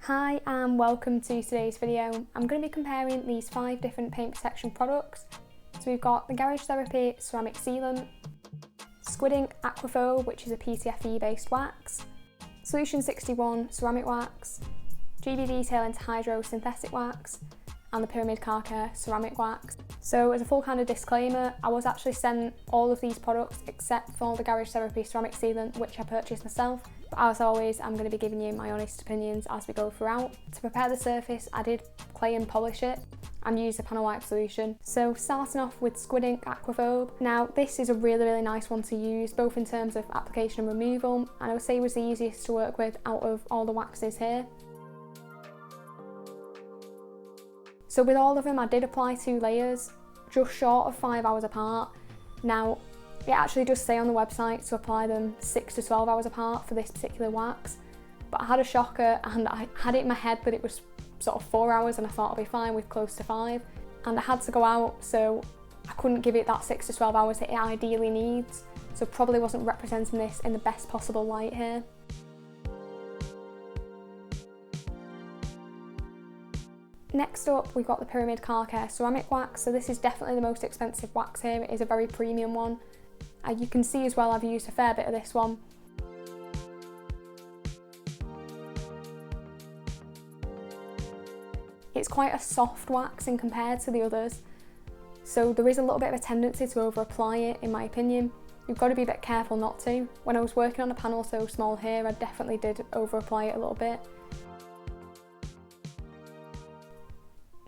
Hi and welcome to today's video. I'm going to be comparing these 5 different paint protection products. So we've got the Garage Therapy Ceramic Sealant, Squid Aquaphobe, which is a PTFE based wax, Solution 61 Ceramic Wax, GB Detailing Hydro Synthetic Wax, and the Pyramid Car Care Ceramic Wax. So as a full kind of disclaimer, I was actually sent all of these products except for the Garage Therapy Ceramic Sealant, which I purchased myself. But as always, I'm going to be giving you my honest opinions as we go throughout. To prepare the surface, I did clay and polish it and use a panel wipe solution. So starting off with Squid Aquaphobe. Now this is a really nice one to use, both in terms of application and removal, and I would say it was the easiest to work with out of all the waxes here. So with all of them I did apply 2 layers, just short of 5 hours apart. Now it actually does say on the website to apply them 6 to 12 hours apart for this particular wax, but I had a shocker and I had it in my head that it was sort of 4 hours and I thought I'd be fine with close to 5, and I had to go out, so I couldn't give it that 6 to 12 hours that it ideally needs, so probably wasn't representing this in the best possible light here. Next up we've got the Pyramid Car Care Ceramic Wax. So this is definitely the most expensive wax here. It is a very premium one. You can see as well I've used a fair bit of this one. It's quite a soft wax in compared to the others, so there is a little bit of a tendency to over apply it in my opinion. You've got to be a bit careful not to. When I was working on a panel so small here, I definitely did over apply it a little bit.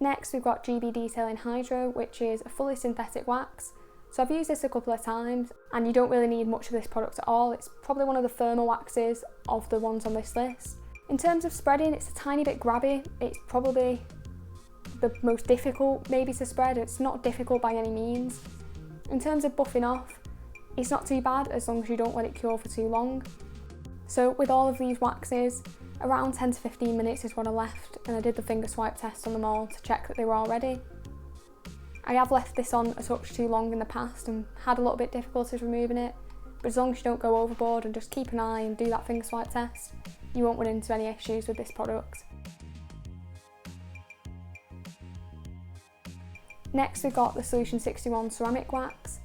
Next we've got GB Detailing Hydro, which is a fully synthetic wax. So I've used this a couple of times and you don't really need much of this product at all. It's probably one of the firmer waxes of the ones on this list. In terms of spreading, it's a tiny bit grabby. It's probably the most difficult maybe to spread. It's not difficult by any means. In terms of buffing off, it's not too bad as long as you don't let it cure for too long. So with all of these waxes, around 10 to 15 minutes is what I left, and I did the finger swipe test on them all to check that they were all ready. I have left this on a touch too long in the past and had a little bit difficulties removing it, but as long as you don't go overboard and just keep an eye and do that finger swipe test, you won't run into any issues with this product. Next we've got the Solution 61 Ceramic Wax.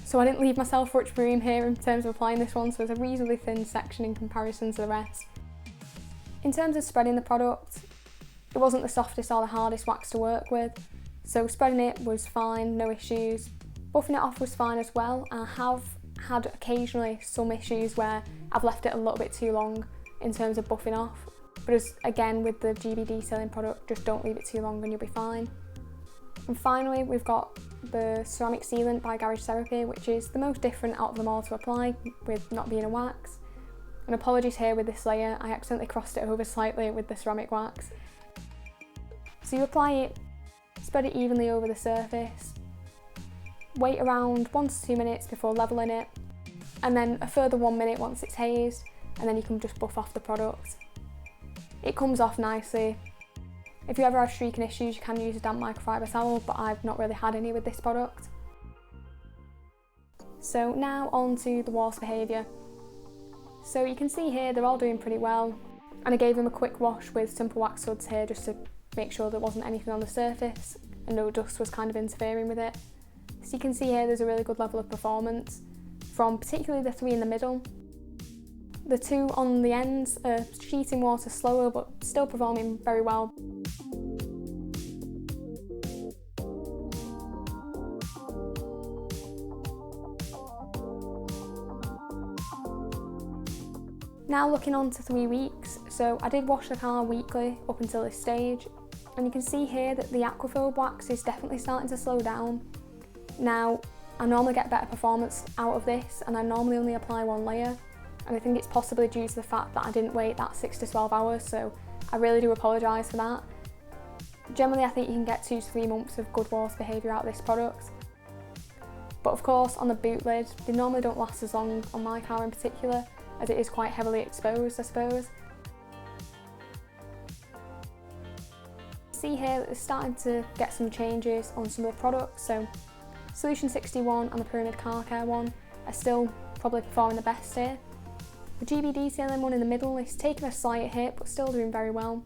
So I didn't leave myself much room here in terms of applying this one, so it's a reasonably thin section in comparison to the rest. In terms of spreading the product, it wasn't the softest or the hardest wax to work with, so spreading it was fine, no issues. Buffing it off was fine as well. I have had occasionally some issues where I've left it a little bit too long in terms of buffing off, but as again with the GB Detailing product, just don't leave it too long and you'll be fine. And finally we've got the Ceramic Sealant by Garage Therapy, which is the most different out of them all to apply with not being a wax. And apologies here with this layer, I accidentally crossed it over slightly with the ceramic wax. So you apply it, spread it evenly over the surface, wait around 1 to 2 minutes before levelling it, and then a further 1 minute once it's hazed, and then you can just buff off the product. It comes off nicely. If you ever have streaking issues, you can use a damp microfiber towel, but I've not really had any with this product. So now on to the wash behaviour. So you can see here they're all doing pretty well, and I gave them a quick wash with simple wax suds here just to make sure there wasn't anything on the surface and no dust was kind of interfering with it. So you can see here there's a really good level of performance from particularly the 3 in the middle. The 2 on the ends are sheeting water slower but still performing very well. Now looking on to 3 weeks, so I did wash the car weekly up until this stage, and you can see here that the Aquaphobe wax is definitely starting to slow down. Now I normally get better performance out of this and I normally only apply 1 layer, and I think it's possibly due to the fact that I didn't wait that 6 to 12 hours, so I really do apologise for that. Generally I think you can get 2 to 3 months of good wash behaviour out of this product. But of course on the boot lid, they normally don't last as long on my car in particular, as it is quite heavily exposed I suppose. See here that they're starting to get some changes on some of the products, so Solution 61 and the Pyramid Car Care one are still probably performing the best here. The GBD sealing one in the middle is taking a slight hit but still doing very well.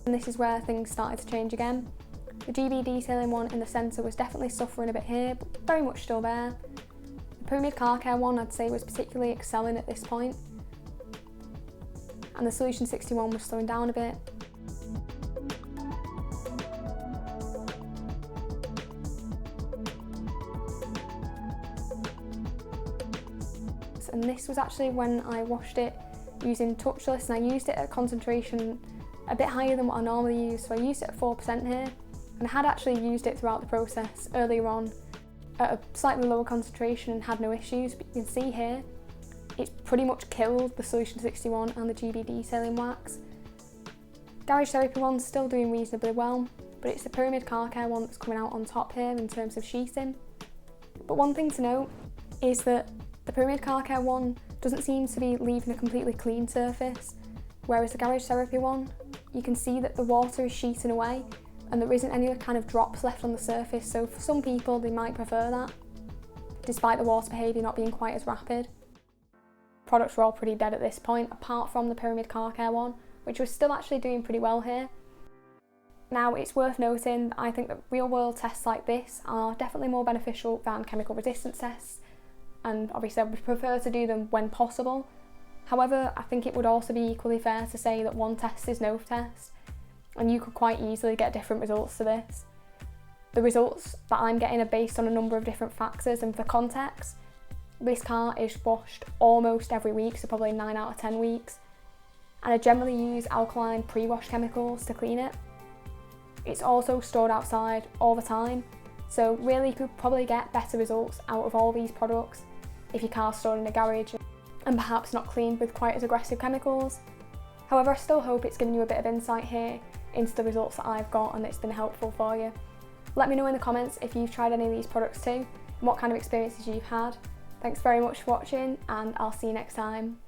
And this is where things started to change again. The GBD sealing one in the centre was definitely suffering a bit here, but very much still there. The Pyramid Car Care one I'd say was particularly excelling at this point. And the Solution 61 was slowing down a bit. And this was actually when I washed it using touchless, and I used it at a concentration a bit higher than what I normally use, so I used it at 4% here, and I had actually used it throughout the process earlier on at a slightly lower concentration and had no issues, but you can see here it's pretty much killed the Solution 61 and the GBD sealing wax. Garage Therapy one's still doing reasonably well, but it's the Pyramid Car Care one that's coming out on top here in terms of sheeting. But one thing to note is that the Pyramid Car Care one doesn't seem to be leaving a completely clean surface, whereas the Garage Therapy one, you can see that the water is sheeting away and there isn't any kind of drops left on the surface, so for some people they might prefer that, despite the water behaviour not being quite as rapid. Products were all pretty dead at this point, apart from the Pyramid Car Care one, which was still actually doing pretty well here. Now it's worth noting that I think that real world tests like this are definitely more beneficial than chemical resistance tests, and obviously I would prefer to do them when possible. However, I think it would also be equally fair to say that one test is no test, and you could quite easily get different results to this. The results that I'm getting are based on a number of different factors, and for context, this car is washed almost every week, so probably 9 out of 10 weeks, and I generally use alkaline pre-wash chemicals to clean it. It's also stored outside all the time, so really you could probably get better results out of all these products if your car's stored in a garage and perhaps not cleaned with quite as aggressive chemicals. However, I still hope it's given you a bit of insight here into the results that I've got and it's been helpful for you. Let me know in the comments if you've tried any of these products too and what kind of experiences you've had. Thanks very much for watching, and I'll see you next time.